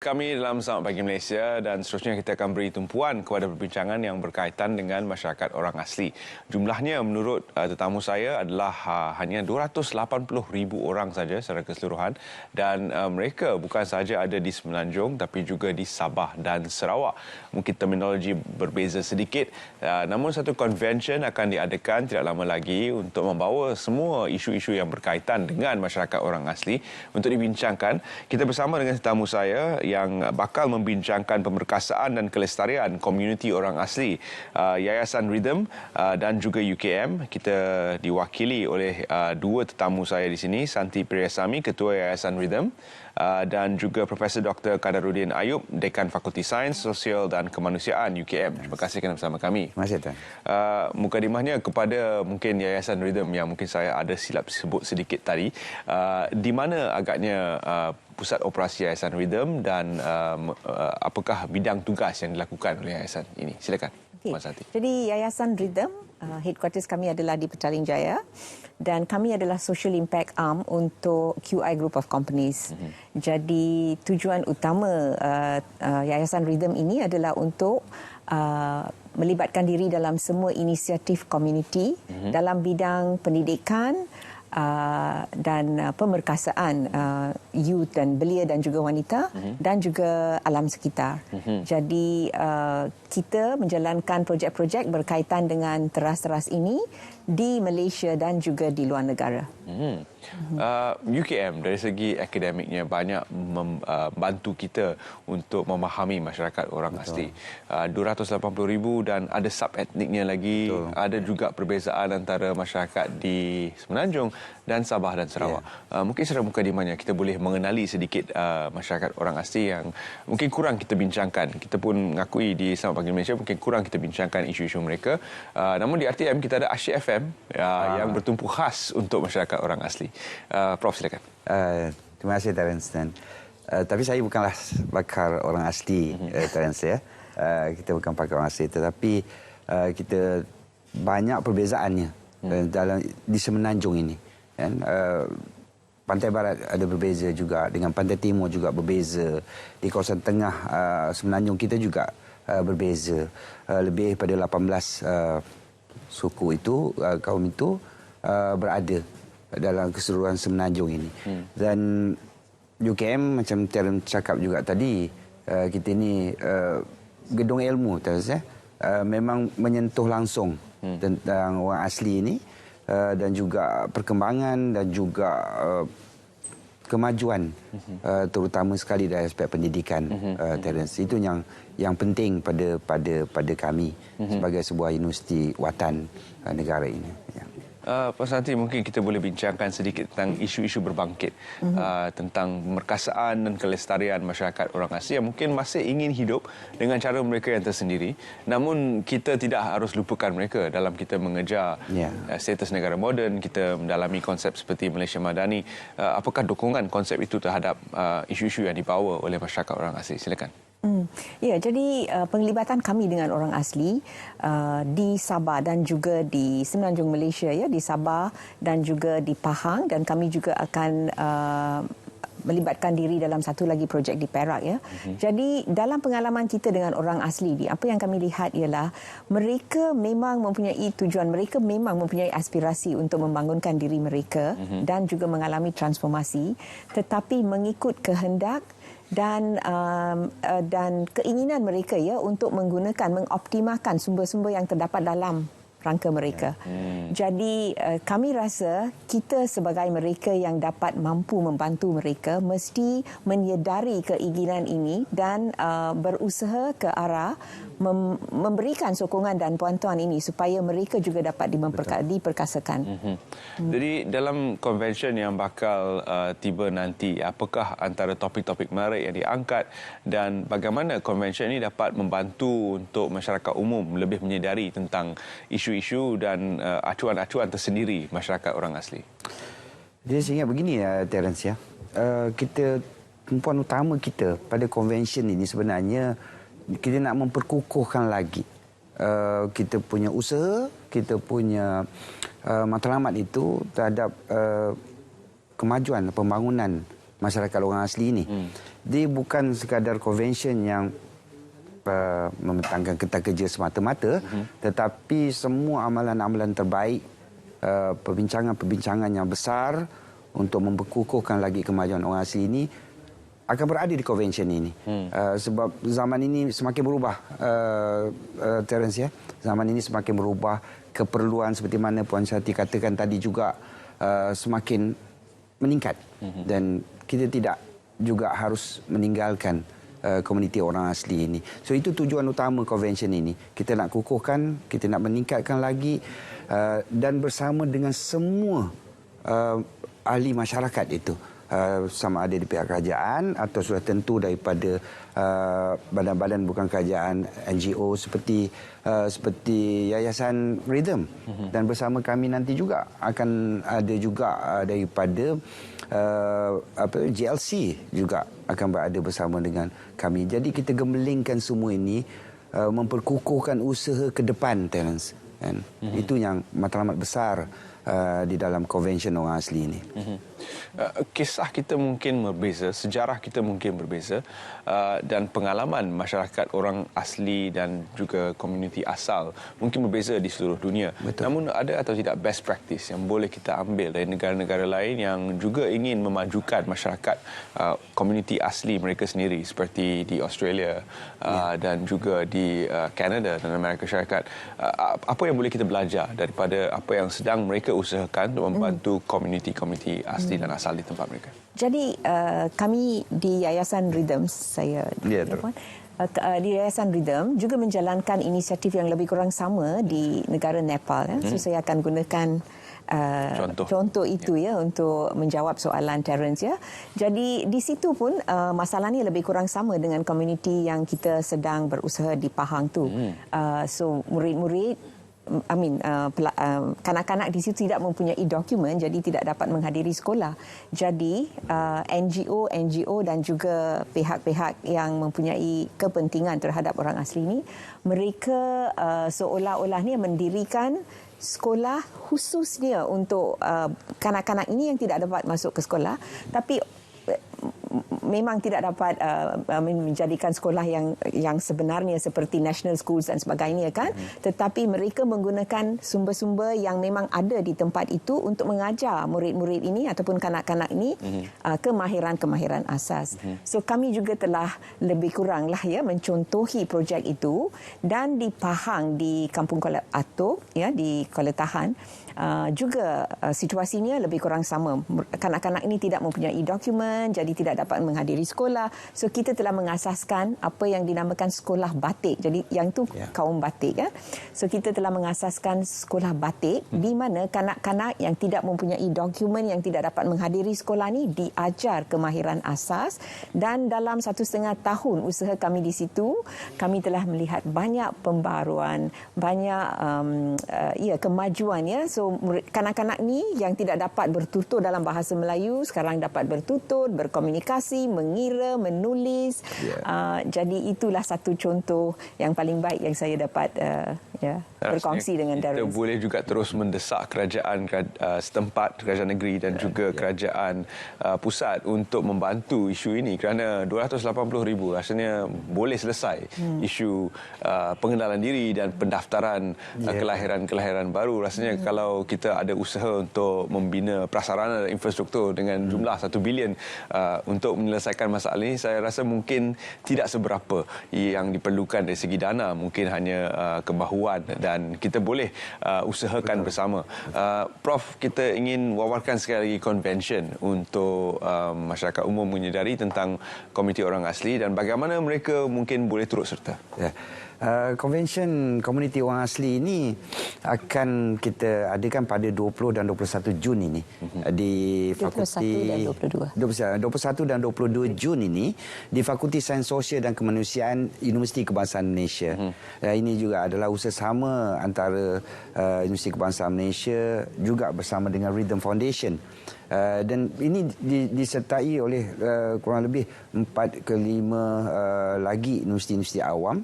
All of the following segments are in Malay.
Kami dalam Selamat Pagi Malaysia dan seterusnya kita akan beri tumpuan kepada perbincangan yang berkaitan dengan masyarakat orang asli. Jumlahnya menurut tetamu saya adalah hanya 280,000 orang saja secara keseluruhan dan mereka bukan sahaja ada di Semenanjung tapi juga di Sabah dan Sarawak. Mungkin terminologi berbeza sedikit, namun satu convention akan diadakan tidak lama lagi untuk membawa semua isu-isu yang berkaitan dengan masyarakat orang asli untuk dibincangkan. Kita bersama dengan tetamu saya yang bakal membincangkan pemerkasaan dan kelestarian komuniti orang asli, Yayasan Rhythm dan juga UKM. Kita diwakili oleh dua tetamu saya di sini, Santi Priyasami, Ketua Yayasan Rhythm, dan juga Profesor Dr. Kadarudin Ayub, Dekan Fakulti Sains Sosial dan Kemanusiaan UKM. Terima kasih kerana bersama kami. Terima kasih, Tuan. Mukadimahnya kepada mungkin Yayasan Rhythm yang mungkin saya ada silap sebut sedikit tadi, di mana agaknya pusat operasi Yayasan Rhythm dan apakah bidang tugas yang dilakukan oleh yayasan ini? Silakan, Puan Santi. Jadi Yayasan Rhythm, headquarters kami adalah di Petaling Jaya dan kami adalah social impact arm untuk QI Group of Companies. Jadi tujuan utama Yayasan Rhythm ini adalah untuk melibatkan diri dalam semua inisiatif komuniti dalam bidang pendidikan, dan pemerkasaan youth dan belia dan juga wanita dan juga alam sekitar. Jadi kita menjalankan projek-projek berkaitan dengan teras-teras ini di Malaysia dan juga di luar negara. UKM dari segi akademiknya banyak membantu kita untuk memahami masyarakat orang asli. 280,000 dan ada sub-etniknya lagi. Betul. Ada juga perbezaan antara masyarakat di Semenanjung dan Sabah dan Sarawak. Mungkin secara mukadimahnya kita boleh mengenali sedikit masyarakat orang asli yang mungkin kurang kita bincangkan. Kita pun mengakui di Selamat Pagi Malaysia mungkin kurang kita bincangkan isu-isu mereka. Namun di RTM kita ada Asyik FM yang bertumpu khas untuk masyarakat orang asli. Prof, silakan. Terima kasih, Terence. Tapi saya bukanlah pakar orang asli, Terence. Kita bukan pakar orang asli, tetapi kita banyak perbezaannya di Semenanjung ini. Pantai Barat ada berbeza juga, dengan Pantai Timur juga berbeza. Di kawasan tengah Semenanjung kita juga berbeza. Lebih pada 18 suku itu, kaum itu berada dalam keseluruhan Semenanjung ini. Dan UKM macam Terence cakap juga tadi, kita ini gedung ilmu, memang menyentuh langsung tentang orang asli ini dan juga perkembangan dan juga kemajuan, terutama sekali dari aspek pendidikan, Terence. Itu yang penting pada kami sebagai sebuah universiti watan negara ini. Pak Santi, mungkin kita boleh bincangkan sedikit tentang isu-isu berbangkit tentang pemerkasaan dan kelestarian masyarakat orang asli yang mungkin masih ingin hidup dengan cara mereka yang tersendiri. Namun kita tidak harus lupakan mereka dalam kita mengejar status negara moden, kita mendalami konsep seperti Malaysia Madani. Apakah dukungan konsep itu terhadap isu-isu yang dibawa oleh masyarakat orang asli? Silakan. Ya, jadi penglibatan kami dengan orang asli di Sabah dan juga di Semenanjung Malaysia, di Sabah dan juga di Pahang, dan kami juga akan melibatkan diri dalam satu lagi projek di Perak. Jadi dalam pengalaman kita dengan orang asli, apa yang kami lihat ialah mereka memang mempunyai tujuan, mereka memang mempunyai aspirasi untuk membangunkan diri mereka dan juga mengalami transformasi, tetapi mengikut kehendak dan keinginan mereka untuk mengoptimalkan sumber-sumber yang terdapat dalam rangka mereka. Jadi kami rasa kita sebagai mereka yang dapat mampu membantu mereka mesti menyedari keinginan ini dan berusaha ke arah memberikan sokongan dan bantuan ini supaya mereka juga dapat diperkasakan. Jadi dalam convention yang bakal tiba nanti, apakah antara topik-topik menarik yang diangkat dan bagaimana convention ini dapat membantu untuk masyarakat umum lebih menyedari tentang isu-isu dan acuan-acuan tersendiri masyarakat orang asli? Jadi saya ingat begini, Terence, tumpuan utama kita pada convention ini sebenarnya kita nak memperkukuhkan lagi kita punya usaha, kita punya matlamat itu terhadap kemajuan pembangunan masyarakat orang asli ini. Dia bukan sekadar convention yang membentangkan kertas kerja semata-mata, tetapi semua amalan-amalan terbaik, perbincangan-perbincangan yang besar untuk memperkukuhkan lagi kemajuan orang asli ini akan berada di convention ini. Sebab zaman ini semakin berubah, Terence, ya. Zaman ini semakin berubah, keperluan seperti mana Puan Syati katakan tadi juga semakin meningkat. Dan kita tidak juga harus meninggalkan komuniti orang asli ini. So itu tujuan utama convention ini. Kita nak kukuhkan, kita nak meningkatkan lagi dan bersama dengan semua ahli masyarakat itu. Sama ada di pihak kerajaan atau sudah tentu daripada badan-badan bukan kerajaan, NGO seperti Yayasan Rhythm. Dan bersama kami nanti juga akan ada juga daripada GLC juga akan berada bersama dengan kami. Jadi kita gembelingkan semua ini memperkukuhkan usaha ke depan, Terence. Itu yang matlamat besar di dalam convention orang asli ini. Kisah kita mungkin berbeza, sejarah kita mungkin berbeza, dan pengalaman masyarakat orang asli dan juga komuniti asal mungkin berbeza di seluruh dunia. Betul. Namun ada atau tidak best practice yang boleh kita ambil dari negara-negara lain yang juga ingin memajukan masyarakat komuniti asli mereka sendiri, seperti di Australia dan juga di Canada dan Amerika Syarikat. Apa yang boleh kita belajar daripada apa yang sedang mereka usahakan untuk membantu komuniti-komuniti asli dan asal di tempat mereka? Jadi kami di Yayasan Rhythm, di Yayasan Rhythm juga menjalankan inisiatif yang lebih kurang sama di negara Nepal. So saya akan gunakan contoh itu untuk menjawab soalan Terence, ya. Jadi di situ pun masalahnya lebih kurang sama dengan komuniti yang kita sedang berusaha di Pahang tu. So murid-murid, kanak-kanak di situ tidak mempunyai dokumen, jadi tidak dapat menghadiri sekolah. Jadi NGO dan juga pihak-pihak yang mempunyai kepentingan terhadap orang asli ini, mereka seolah-olahnya mendirikan sekolah khususnya untuk kanak-kanak ini yang tidak dapat masuk ke sekolah, tapi memang tidak dapat menjadikan sekolah yang sebenarnya seperti national schools dan sebagainya, kan, tetapi mereka menggunakan sumber-sumber yang memang ada di tempat itu untuk mengajar murid-murid ini ataupun kanak-kanak ini kemahiran-kemahiran asas. So kami juga telah lebih kuranglah mencontohi projek itu, dan di Pahang, di Kampung Kuala Atuk, di Kuala Tahan, juga situasinya lebih kurang sama. Kanak-kanak ini tidak mempunyai dokumen, jadi tidak dapat menghadiri sekolah. So kita telah mengasaskan apa yang dinamakan sekolah batik. Jadi yang tu kaum batik, ya. So kita telah mengasaskan sekolah batik di mana kanak-kanak yang tidak mempunyai dokumen, yang tidak dapat menghadiri sekolah ni diajar kemahiran asas, dan dalam 1.5 tahun usaha kami di situ, kami telah melihat banyak pembaruan, banyak kemajuan, ya. So kanak-kanak ni yang tidak dapat bertutur dalam bahasa Melayu sekarang dapat bertutur, berkomunikasi, mengira, menulis. Jadi itulah satu contoh yang paling baik yang saya dapat berkongsi dengan Terence. Kita boleh juga terus mendesak kerajaan setempat, kerajaan negeri dan juga kerajaan pusat untuk membantu isu ini, kerana 280,000 rasanya boleh selesai isu pengenalan diri dan pendaftaran kelahiran-kelahiran baru. Rasanya kalau kita ada usaha untuk membina prasarana dan infrastruktur dengan jumlah 1 bilion untuk menyelesaikan masalah ini, saya rasa mungkin tidak seberapa yang diperlukan dari segi dana, mungkin hanya kebahuan, dan kita boleh usahakan bersama. Prof, kita ingin wawarkan sekali lagi convention untuk masyarakat umum menyedari tentang komuniti orang asli dan bagaimana mereka mungkin boleh turut serta. Convention komuniti orang asli ini akan kita adakan pada 20 dan 21 Jun ini di Fakulti 21 dan 22 Jun ini di Fakulti Sains Sosial dan Kemanusiaan Universiti Kebangsaan Malaysia. Ini juga adalah usaha sama antara Universiti Kebangsaan Malaysia juga bersama dengan Rhythm Foundation. Dan ini disertai oleh kurang lebih 4 ke 5 lagi universiti-universiti awam.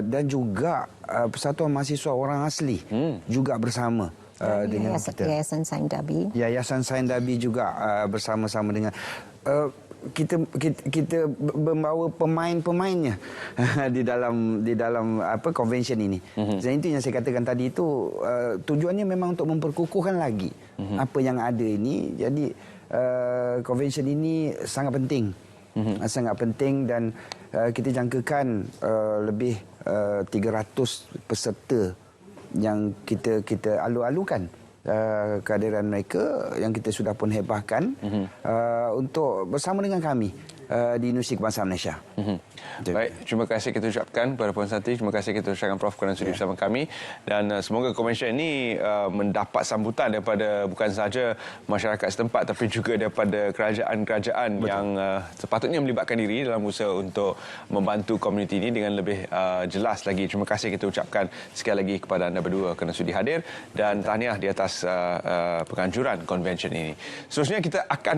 Dan juga Persatuan Mahasiswa Orang Asli juga bersama dengan kita. Yayasan Sain Dabi. Yayasan Sain Dabi juga bersama-sama dengan kita membawa pemain-pemainnya di dalam convention ini. Dan itu yang saya katakan tadi itu tujuannya memang untuk memperkukuhkan lagi apa yang ada ini. Jadi convention ini sangat penting. Sangat penting dan kita jangkakan lebih 300 peserta yang kita alu-alukan kehadiran mereka yang kita sudah pun hebahkan untuk bersama dengan kami di Universiti Kebangsaan Malaysia. Baik, terima kasih kita ucapkan kepada Puan Santi, terima kasih kita ucapkan Prof kerana sudi bersama kami dan semoga konvensyen ini mendapat sambutan daripada bukan sahaja masyarakat setempat tapi juga daripada kerajaan-kerajaan yang sepatutnya melibatkan diri dalam usaha untuk membantu komuniti ini dengan lebih jelas lagi. Terima kasih kita ucapkan sekali lagi kepada anda berdua kerana sudi hadir dan tahniah di atas penganjuran konvensyen ini. Seterusnya kita akan